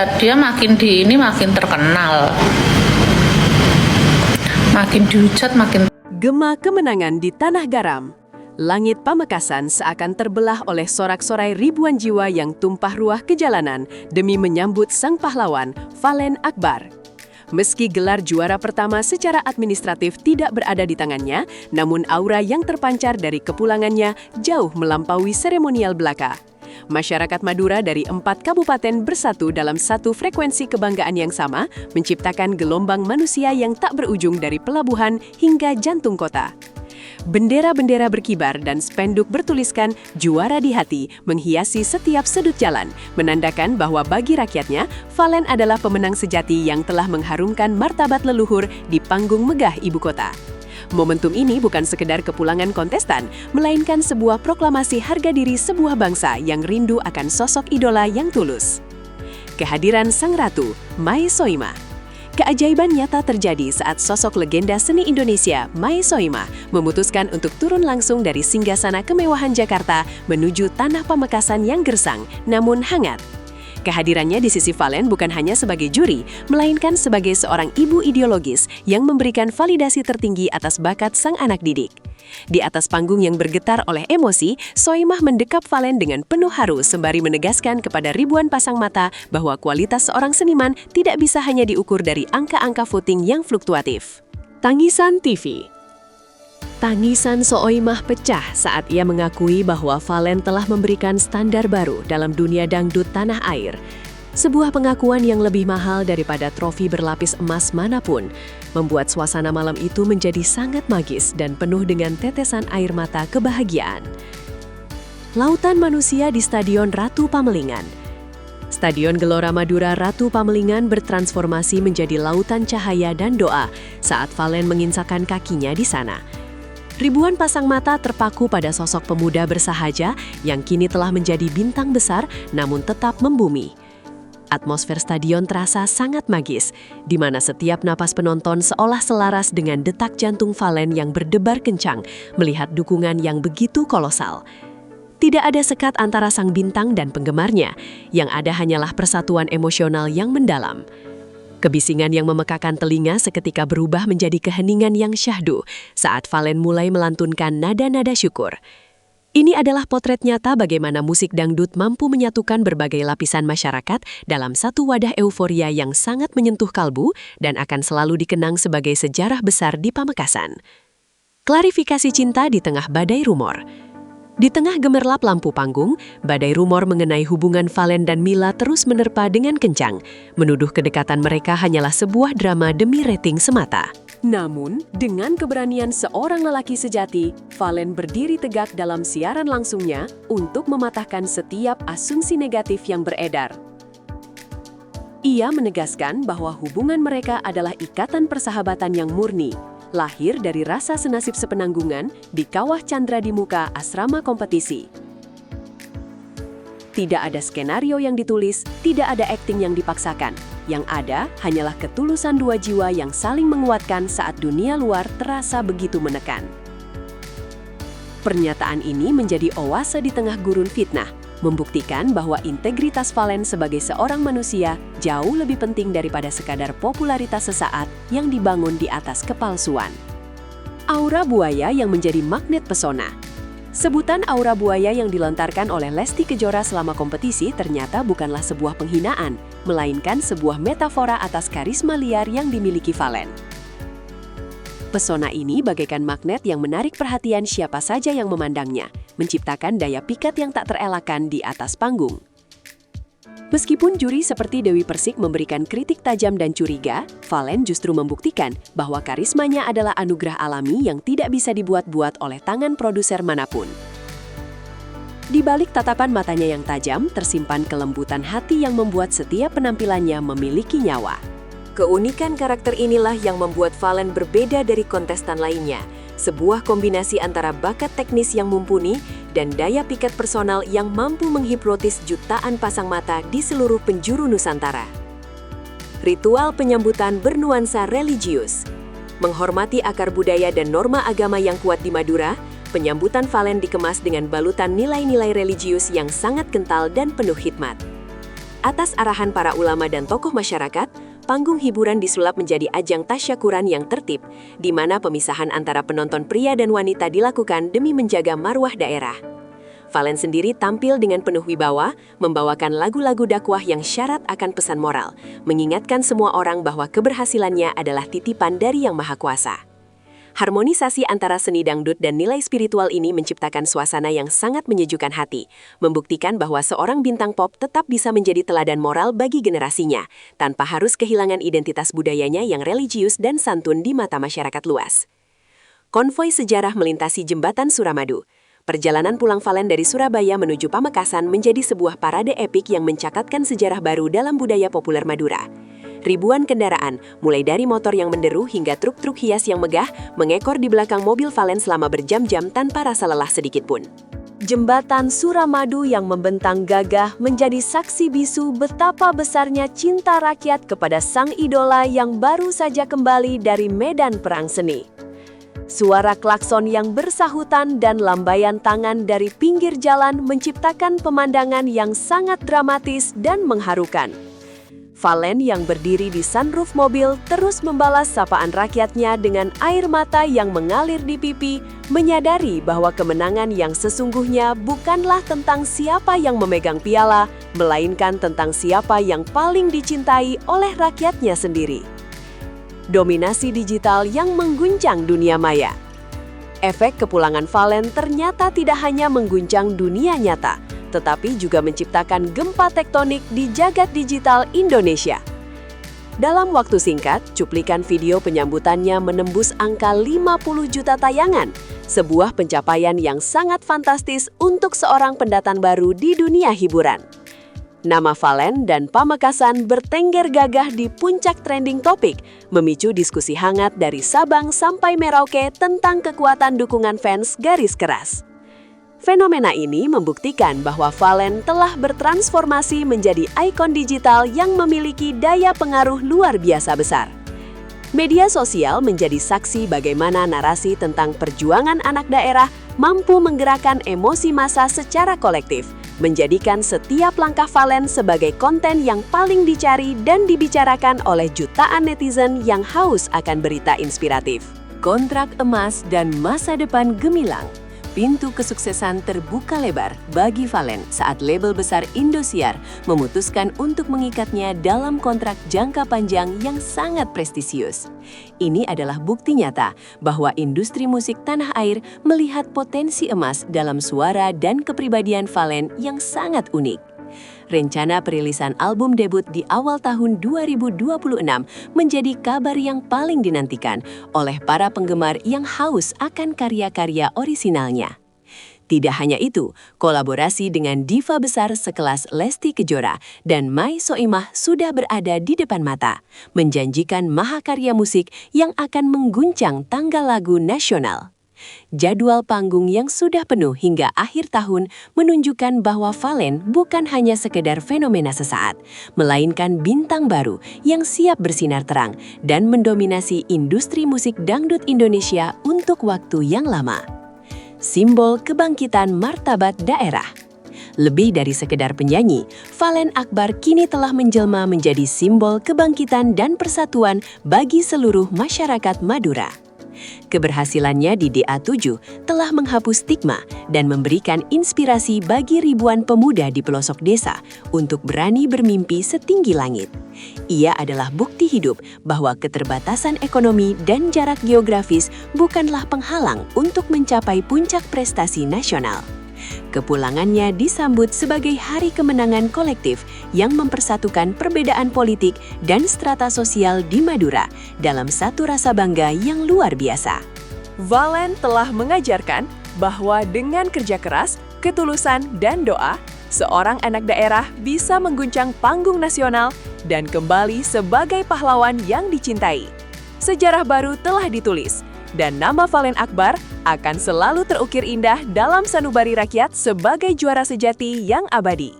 Dia makin terkenal, makin dihujat, makin. Gema kemenangan di tanah garam. Langit Pamekasan seakan terbelah oleh sorak-sorai ribuan jiwa yang tumpah ruah ke jalanan demi menyambut sang pahlawan, Valen Akbar. Meski gelar juara pertama secara administratif tidak berada di tangannya, namun aura yang terpancar dari kepulangannya jauh melampaui seremonial belaka. Masyarakat Madura dari 4 kabupaten bersatu dalam satu frekuensi kebanggaan yang sama, menciptakan gelombang manusia yang tak berujung dari pelabuhan hingga jantung kota. Bendera-bendera berkibar dan spanduk bertuliskan "Juara di Hati" menghiasi setiap sudut jalan, menandakan bahwa bagi rakyatnya, Valen adalah pemenang sejati yang telah mengharumkan martabat leluhur di panggung megah ibu kota. Momentum ini bukan sekedar kepulangan kontestan, melainkan sebuah proklamasi harga diri sebuah bangsa yang rindu akan sosok idola yang tulus. Kehadiran Sang Ratu, Mai Soimah. Keajaiban nyata terjadi saat sosok legenda seni Indonesia, Mai Soimah, memutuskan untuk turun langsung dari singgasana kemewahan Jakarta menuju tanah Pamekasan yang gersang, namun hangat. Kehadirannya di sisi Valen bukan hanya sebagai juri, melainkan sebagai seorang ibu ideologis yang memberikan validasi tertinggi atas bakat sang anak didik. Di atas panggung yang bergetar oleh emosi, Soimah mendekap Valen dengan penuh haru sembari menegaskan kepada ribuan pasang mata bahwa kualitas seorang seniman tidak bisa hanya diukur dari angka-angka voting yang fluktuatif. Tangisan TV. Tangisan Soimah pecah saat ia mengakui bahwa Valen telah memberikan standar baru dalam dunia dangdut tanah air. Sebuah pengakuan yang lebih mahal daripada trofi berlapis emas manapun, membuat suasana malam itu menjadi sangat magis dan penuh dengan tetesan air mata kebahagiaan. Lautan manusia di Stadion Ratu Pamelingan. Stadion Gelora Madura Ratu Pamelingan bertransformasi menjadi lautan cahaya dan doa saat Valen menginsakan kakinya di sana. Ribuan pasang mata terpaku pada sosok pemuda bersahaja yang kini telah menjadi bintang besar namun tetap membumi. Atmosfer stadion terasa sangat magis, di mana setiap napas penonton seolah selaras dengan detak jantung Valen yang berdebar kencang melihat dukungan yang begitu kolosal. Tidak ada sekat antara sang bintang dan penggemarnya, yang ada hanyalah persatuan emosional yang mendalam. Kebisingan yang memekakan telinga seketika berubah menjadi keheningan yang syahdu saat Valen mulai melantunkan nada-nada syukur. Ini adalah potret nyata bagaimana musik dangdut mampu menyatukan berbagai lapisan masyarakat dalam satu wadah euforia yang sangat menyentuh kalbu dan akan selalu dikenang sebagai sejarah besar di Pamekasan. Klarifikasi cinta di tengah badai rumor. Di tengah gemerlap lampu panggung, badai rumor mengenai hubungan Valen dan Mila terus menerpa dengan kencang, menuduh kedekatan mereka hanyalah sebuah drama demi rating semata. Namun, dengan keberanian seorang lelaki sejati, Valen berdiri tegak dalam siaran langsungnya untuk mematahkan setiap asumsi negatif yang beredar. Ia menegaskan bahwa hubungan mereka adalah ikatan persahabatan yang murni, lahir dari rasa senasib sepenanggungan di kawah Chandra di muka asrama kompetisi. Tidak ada skenario yang ditulis, tidak ada akting yang dipaksakan. Yang ada hanyalah ketulusan dua jiwa yang saling menguatkan saat dunia luar terasa begitu menekan. Pernyataan ini menjadi oase di tengah gurun fitnah, membuktikan bahwa integritas Valen sebagai seorang manusia jauh lebih penting daripada sekadar popularitas sesaat yang dibangun di atas kepalsuan. Aura buaya yang menjadi magnet pesona. Sebutan aura buaya yang dilontarkan oleh Lesti Kejora selama kompetisi ternyata bukanlah sebuah penghinaan, melainkan sebuah metafora atas karisma liar yang dimiliki Valen. Pesona ini bagaikan magnet yang menarik perhatian siapa saja yang memandangnya, menciptakan daya pikat yang tak terelakkan di atas panggung. Meskipun juri seperti Dewi Persik memberikan kritik tajam dan curiga, Valen justru membuktikan bahwa karismanya adalah anugerah alami yang tidak bisa dibuat-buat oleh tangan produser manapun. Di balik tatapan matanya yang tajam, tersimpan kelembutan hati yang membuat setiap penampilannya memiliki nyawa. Keunikan karakter inilah yang membuat Valen berbeda dari kontestan lainnya, sebuah kombinasi antara bakat teknis yang mumpuni dan daya pikat personal yang mampu menghipnotis jutaan pasang mata di seluruh penjuru Nusantara. Ritual penyambutan bernuansa religius. Menghormati akar budaya dan norma agama yang kuat di Madura, penyambutan Valen dikemas dengan balutan nilai-nilai religius yang sangat kental dan penuh hikmat. Atas arahan para ulama dan tokoh masyarakat, panggung hiburan disulap menjadi ajang tasyakuran yang tertib, di mana pemisahan antara penonton pria dan wanita dilakukan demi menjaga marwah daerah. Valen sendiri tampil dengan penuh wibawa, membawakan lagu-lagu dakwah yang syarat akan pesan moral, mengingatkan semua orang bahwa keberhasilannya adalah titipan dari Yang Maha Kuasa. Harmonisasi antara seni dangdut dan nilai spiritual ini menciptakan suasana yang sangat menyejukkan hati, membuktikan bahwa seorang bintang pop tetap bisa menjadi teladan moral bagi generasinya, tanpa harus kehilangan identitas budayanya yang religius dan santun di mata masyarakat luas. Konvoi sejarah melintasi jembatan Suramadu. Perjalanan pulang Valen dari Surabaya menuju Pamekasan menjadi sebuah parade epik yang mencatatkan sejarah baru dalam budaya populer Madura. Ribuan kendaraan, mulai dari motor yang menderu hingga truk-truk hias yang megah, mengekor di belakang mobil Valen selama berjam-jam tanpa rasa lelah sedikitpun. Jembatan Suramadu yang membentang gagah menjadi saksi bisu betapa besarnya cinta rakyat kepada sang idola yang baru saja kembali dari medan perang seni. Suara klakson yang bersahutan dan lambaian tangan dari pinggir jalan menciptakan pemandangan yang sangat dramatis dan mengharukan. Valen yang berdiri di sunroof mobil terus membalas sapaan rakyatnya dengan air mata yang mengalir di pipi, menyadari bahwa kemenangan yang sesungguhnya bukanlah tentang siapa yang memegang piala, melainkan tentang siapa yang paling dicintai oleh rakyatnya sendiri. Dominasi digital yang mengguncang dunia maya. Efek kepulangan Valen ternyata tidak hanya mengguncang dunia nyata, tetapi juga menciptakan gempa tektonik di jagat digital Indonesia. Dalam waktu singkat, cuplikan video penyambutannya menembus angka 50 juta tayangan, sebuah pencapaian yang sangat fantastis untuk seorang pendatang baru di dunia hiburan. Nama Valen dan Pamekasan bertengger gagah di puncak trending topik, memicu diskusi hangat dari Sabang sampai Merauke tentang kekuatan dukungan fans garis keras. Fenomena ini membuktikan bahwa Valen telah bertransformasi menjadi ikon digital yang memiliki daya pengaruh luar biasa besar. Media sosial menjadi saksi bagaimana narasi tentang perjuangan anak daerah mampu menggerakkan emosi massa secara kolektif, menjadikan setiap langkah Valen sebagai konten yang paling dicari dan dibicarakan oleh jutaan netizen yang haus akan berita inspiratif. Kontrak emas dan masa depan gemilang. Pintu kesuksesan terbuka lebar bagi Valen saat label besar Indosiar memutuskan untuk mengikatnya dalam kontrak jangka panjang yang sangat prestisius. Ini adalah bukti nyata bahwa industri musik tanah air melihat potensi emas dalam suara dan kepribadian Valen yang sangat unik. Rencana perilisan album debut di awal tahun 2026 menjadi kabar yang paling dinantikan oleh para penggemar yang haus akan karya-karya orisinalnya. Tidak hanya itu, kolaborasi dengan diva besar sekelas Lesti Kejora dan Mai Soimah sudah berada di depan mata, menjanjikan mahakarya musik yang akan mengguncang tangga lagu nasional. Jadwal panggung yang sudah penuh hingga akhir tahun menunjukkan bahwa Valen bukan hanya sekedar fenomena sesaat, melainkan bintang baru yang siap bersinar terang dan mendominasi industri musik dangdut Indonesia untuk waktu yang lama. Simbol kebangkitan martabat daerah. Lebih dari sekedar penyanyi, Valen Akbar kini telah menjelma menjadi simbol kebangkitan dan persatuan bagi seluruh masyarakat Madura. Keberhasilannya di DA7 telah menghapus stigma dan memberikan inspirasi bagi ribuan pemuda di pelosok desa untuk berani bermimpi setinggi langit. Ia adalah bukti hidup bahwa keterbatasan ekonomi dan jarak geografis bukanlah penghalang untuk mencapai puncak prestasi nasional. Kepulangannya disambut sebagai hari kemenangan kolektif yang mempersatukan perbedaan politik dan strata sosial di Madura dalam satu rasa bangga yang luar biasa. Valen telah mengajarkan bahwa dengan kerja keras, ketulusan, dan doa, seorang anak daerah bisa mengguncang panggung nasional dan kembali sebagai pahlawan yang dicintai. Sejarah baru telah ditulis, dan nama Valen Akbar akan selalu terukir indah dalam sanubari rakyat sebagai juara sejati yang abadi.